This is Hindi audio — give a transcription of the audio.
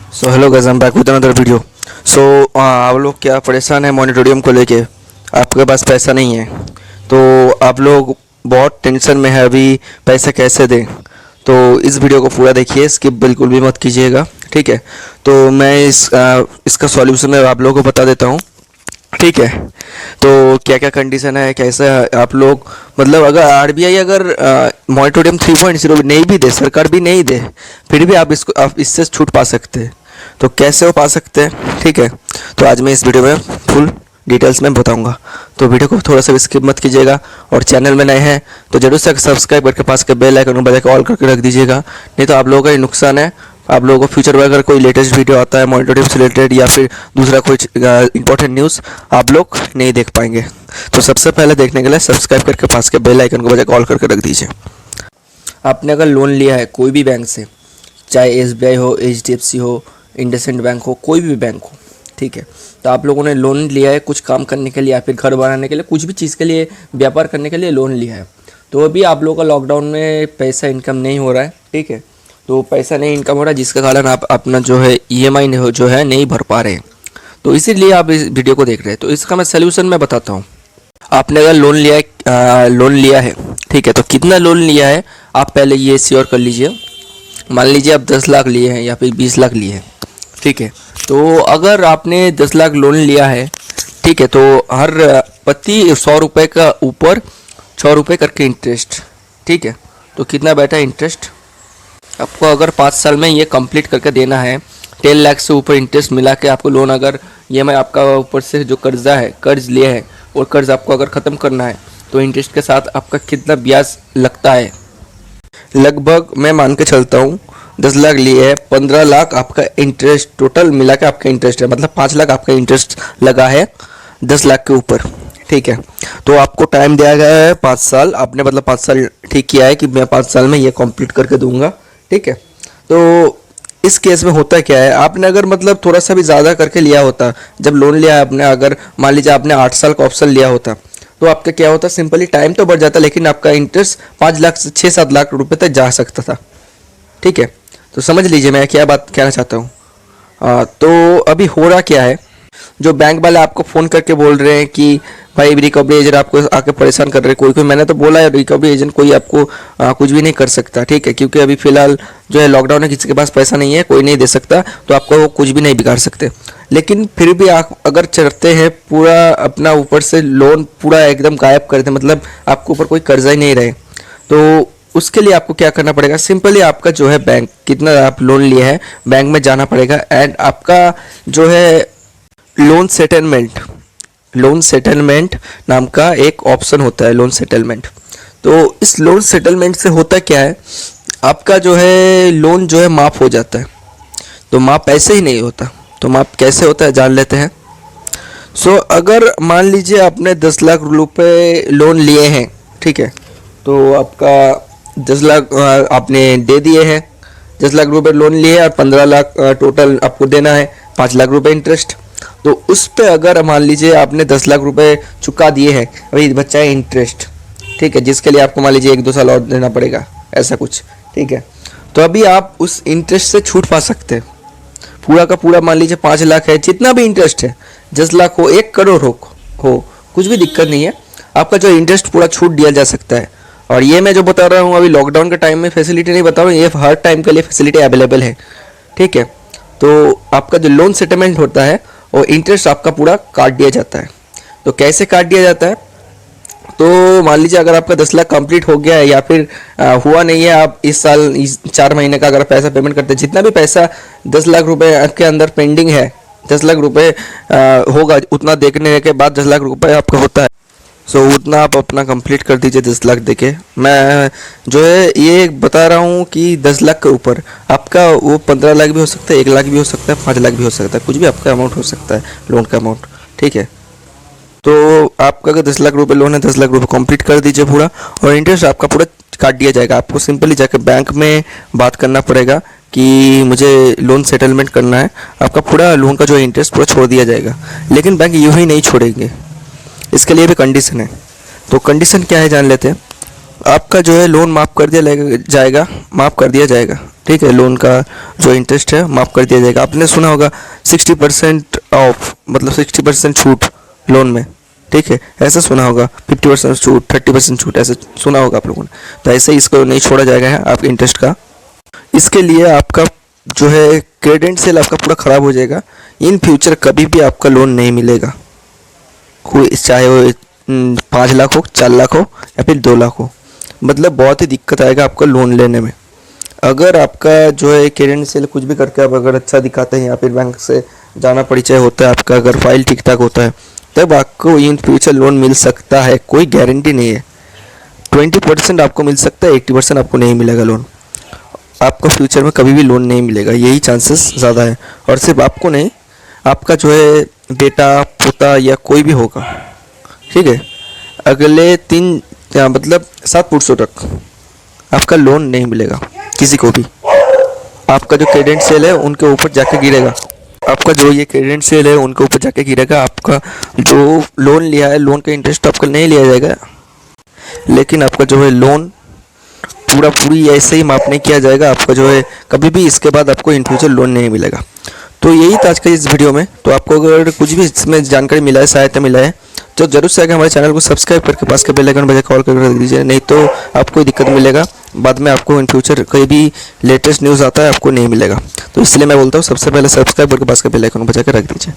So hello guys, I am back with another video. So आप लोग क्या परेशान है मॉनिटोरियम को लेके? आपके पास पैसा नहीं है तो आप लोग बहुत टेंशन में है अभी, पैसे कैसे दें? तो इस वीडियो को पूरा देखिए, स्किप बिल्कुल भी मत कीजिएगा, ठीक है? तो मैं इसका सॉल्यूशन मैं आप लोगों को बता देता हूँ, ठीक है? तो क्या क्या कंडीशन है, कैसे आप लोग, मतलब अगर आरबीआई अगर मॉनिटोरियम 3.0 नहीं भी दे, सरकार भी नहीं दे, फिर भी आप इससे छूट पा सकते हैं। तो कैसे वो पा सकते हैं, ठीक है? तो आज मैं इस वीडियो में फुल डिटेल्स में बताऊंगा। तो वीडियो को थोड़ा सा भी स्किप मत कीजिएगा, और चैनल में नए हैं तो जरूर से सब्सक्राइब करके पास के बेल आइकन को बजा के ऑल करके रख दीजिएगा, नहीं तो आप लोगों का ही नुकसान है। आप लोगों को फ्यूचर में अगर कोई लेटेस्ट वीडियो आता है मॉनिटरिंग से रिलेटेड या फिर दूसरा कोई इंपॉर्टेंट न्यूज़, आप लोग नहीं देख पाएंगे। तो सबसे पहले देखने के लिए सब्सक्राइब करके पास के बेल आइकन को बजा के ऑल करके रख दीजिए। आपने अगर लोन लिया है कोई भी बैंक से, चाहे एसबीआई हो, एचडीएफसी हो, इंडसइंड बैंक हो, कोई भी बैंक हो, ठीक है? तो आप लोगों ने लोन लिया है कुछ काम करने के लिए या फिर घर बनाने के लिए, कुछ भी चीज़ के लिए, व्यापार करने के लिए लोन लिया है। तो अभी आप लोगों का लॉकडाउन में पैसा इनकम नहीं हो रहा है, ठीक है? तो पैसा नहीं इनकम हो रहा है, जिसके कारण आप अपना जो है ईएमआई जो है नहीं भर पा रहे हैं। तो इसीलिए आप इस वीडियो को देख रहे हैं। तो इसका मैं सलूशन मैं बताता हूँ। आपने अगर लोन लिया है, ठीक है? तो कितना लोन लिया है आप पहले ये श्योर कर लीजिए। मान लीजिए आप 10 लाख लिए हैं या फिर 20 लाख लिए हैं, ठीक है? तो अगर आपने 10 लाख लोन लिया है, ठीक है, तो हर प्रति 100 रुपये का ऊपर 6 रुपये करके इंटरेस्ट, ठीक है? तो कितना बैठा इंटरेस्ट आपको? अगर 5 साल में ये कंप्लीट करके देना है, 10 लाख से ऊपर इंटरेस्ट मिला के आपको लोन, अगर ये मैं आपका ऊपर से जो कर्जा है, कर्ज लिया है, और कर्ज आपको अगर ख़त्म करना है तो इंटरेस्ट के साथ आपका कितना ब्याज लगता है? लगभग मैं मान के चलता हूँ 10 लाख लिए है, 15 लाख आपका इंटरेस्ट टोटल मिला के आपका इंटरेस्ट है, मतलब 5 लाख आपका इंटरेस्ट लगा है 10 लाख के ऊपर, ठीक है? तो आपको टाइम दिया गया है 5 साल। आपने मतलब 5 साल ठीक किया है कि मैं 5 साल में ये कंप्लीट करके दूंगा, ठीक है? तो इस केस में होता क्या है, आपने अगर मतलब थोड़ा सा भी ज़्यादा करके लिया होता, जब लोन लिया आपने, अगर मान लीजिए आपने 8 साल का ऑप्शन लिया होता, तो आपका क्या होता, सिंपली टाइम तो बढ़ जाता, लेकिन आपका इंटरेस्ट 5 लाख से 6-7 लाख रुपए तक जा सकता था, ठीक है? तो समझ लीजिए मैं क्या बात कहना चाहता हूँ। तो अभी हो रहा क्या है, जो बैंक वाले आपको फ़ोन करके बोल रहे हैं कि भाई रिकवरी एजेंट आपको आके परेशान कर रहे हैं, कोई मैंने तो बोला है रिकवरी एजेंट कोई आपको कुछ भी नहीं कर सकता, ठीक है? क्योंकि अभी फ़िलहाल जो है लॉकडाउन है, किसी के पास पैसा नहीं है, कोई नहीं दे सकता, तो आपको वो कुछ भी नहीं बिगाड़ सकते। लेकिन फिर भी आप अगर चढ़ते हैं पूरा अपना ऊपर से लोन पूरा एकदम गायब कर दें, मतलब आपके ऊपर कोई कर्जा ही नहीं रहे, तो उसके लिए आपको क्या करना पड़ेगा? सिंपली आपका जो है बैंक, कितना आप लोन लिए हैं, बैंक में जाना पड़ेगा, एंड आपका जो है लोन सेटलमेंट नाम का एक ऑप्शन होता है, लोन सेटलमेंट। तो इस लोन सेटलमेंट से होता क्या है, आपका जो है लोन जो है माफ़ हो जाता है। तो माफ़ ऐसे ही नहीं होता, तो माफ़ कैसे होता है जान लेते हैं। सो अगर मान लीजिए आपने 10 लाख रुपए लोन लिए हैं, ठीक है? तो आपका 10 लाख आपने दे दिए हैं, 10 लाख रुपए लोन लिए और 15 लाख टोटल आपको देना है, 5 लाख रुपए इंटरेस्ट। तो उस पे अगर मान लीजिए आपने 10 लाख रुपए चुका दिए हैं, अभी बच्चा है इंटरेस्ट, ठीक है, जिसके लिए आपको मान लीजिए 1-2 साल और देना पड़ेगा, ऐसा कुछ, ठीक है? तो अभी आप उस इंटरेस्ट से छूट पा सकते हैं। पूरा का पूरा मान लीजिए 5 लाख है, जितना भी इंटरेस्ट है, 10 लाख हो, 1 करोड़ हो, कुछ भी दिक्कत नहीं है, आपका जो इंटरेस्ट पूरा छूट दिया जा सकता है। और ये मैं जो बता रहा हूँ अभी लॉकडाउन के टाइम में फैसिलिटी नहीं बता रहा हूँ, ये हर टाइम के लिए फैसिलिटी अवेलेबल है, ठीक है? तो आपका जो लोन सेटलमेंट होता है और इंटरेस्ट आपका पूरा काट दिया जाता है। तो कैसे काट दिया जाता है? तो मान लीजिए अगर आपका 10 लाख कंप्लीट हो गया है या फिर हुआ नहीं है, आप इस साल 4 महीने का अगर पैसा पेमेंट करते हैं, जितना भी पैसा 10 लाख रुपए के अंदर पेंडिंग है, 10 लाख रुपए होगा, उतना देखने के बाद 10 लाख रुपए आपका होता है। सो उतना आप अपना कंप्लीट कर दीजिए 10 लाख देके। मैं जो है ये बता रहा हूँ कि 10 लाख के ऊपर आपका वो 15 लाख भी हो सकता है, 1 लाख भी हो सकता है, 5 लाख भी हो सकता है, कुछ भी आपका अमाउंट हो सकता है, लोन का अमाउंट, ठीक है? तो आपका अगर 10 लाख रुपए लोन है, 10 लाख रुपए कंप्लीट कर दीजिए पूरा, और इंटरेस्ट आपका पूरा काट दिया जाएगा। आपको सिंपली जाकर बैंक में बात करना पड़ेगा कि मुझे लोन सेटलमेंट करना है, आपका पूरा लोन का जो इंटरेस्ट पूरा छोड़ दिया जाएगा। लेकिन बैंक यूँ ही नहीं छोड़ेंगे, इसके लिए भी कंडीशन है। तो कंडीशन क्या है जान लेते हैं। आपका जो है लोन माफ़ कर दिया जाएगा, ठीक है। लोन का जो इंटरेस्ट है माफ़ कर दिया जाएगा। आपने सुना होगा 60% ऑफ, मतलब 60% छूट लोन में, ठीक है, ऐसा सुना होगा। 50% छूट, 30% छूट, ऐसे सुना होगा आप लोगों ने। तो ऐसे ही इसको नहीं छोड़ा जाएगा है आपके इंटरेस्ट का। इसके लिए आपका जो है क्रेडेंशियल आपका पूरा ख़राब हो जाएगा। इन फ्यूचर कभी भी आपका लोन नहीं मिलेगा, कोई चाहे वो 5 लाख हो, 4 लाख हो या फिर 2 लाख हो, मतलब बहुत ही दिक्कत आएगा आपका लोन लेने में। अगर आपका जो है क्रेडेंशियल कुछ भी करके आप अगर अच्छा दिखाते हैं या फिर बैंक से जाना परिचय होता है आपका, अगर फाइल ठीक ठाक होता है, तब आपको इन फ्यूचर लोन मिल सकता है। कोई गारंटी नहीं है। 20% आपको मिल सकता है, 80% आपको नहीं मिलेगा लोन। आपको फ्यूचर में कभी भी लोन नहीं मिलेगा, यही चांसेस ज़्यादा है। और सिर्फ आपको नहीं, आपका जो है बेटा, पोता या कोई भी होगा, ठीक है, अगले 7 पुरुषों तक आपका लोन नहीं मिलेगा किसी को भी। आपका जो क्रेडेंशियल है उनके ऊपर जाके गिरेगा, आपका जो ये क्रेडेंशियल है उनके ऊपर जाके गिरेगा। आपका जो लोन लिया है, लोन का इंटरेस्ट आपका नहीं लिया जाएगा, लेकिन आपका जो है लोन पूरी ऐसे ही माफ़ नहीं किया जाएगा। आपका जो है कभी भी इसके बाद आपको इन फ्यूचर लोन नहीं मिलेगा। तो यही था आज का इस वीडियो में। तो आपको अगर कुछ भी इसमें जानकारी मिला है, सहायता मिला है, तो जरूर से आगे हमारे चैनल को सब्सक्राइब करके पास के बेल आइकन बजा कॉल कर दीजिए, नहीं तो आपको कोई दिक्कत मिलेगा बाद में। आपको इन फ्यूचर कोई भी लेटेस्ट न्यूज़ आता है आपको नहीं मिलेगा। तो इसलिए मैं बोलता हूँ सबसे पहले सब्सक्राइब करके पास के बेल आइकन बजा के रख दीजिए।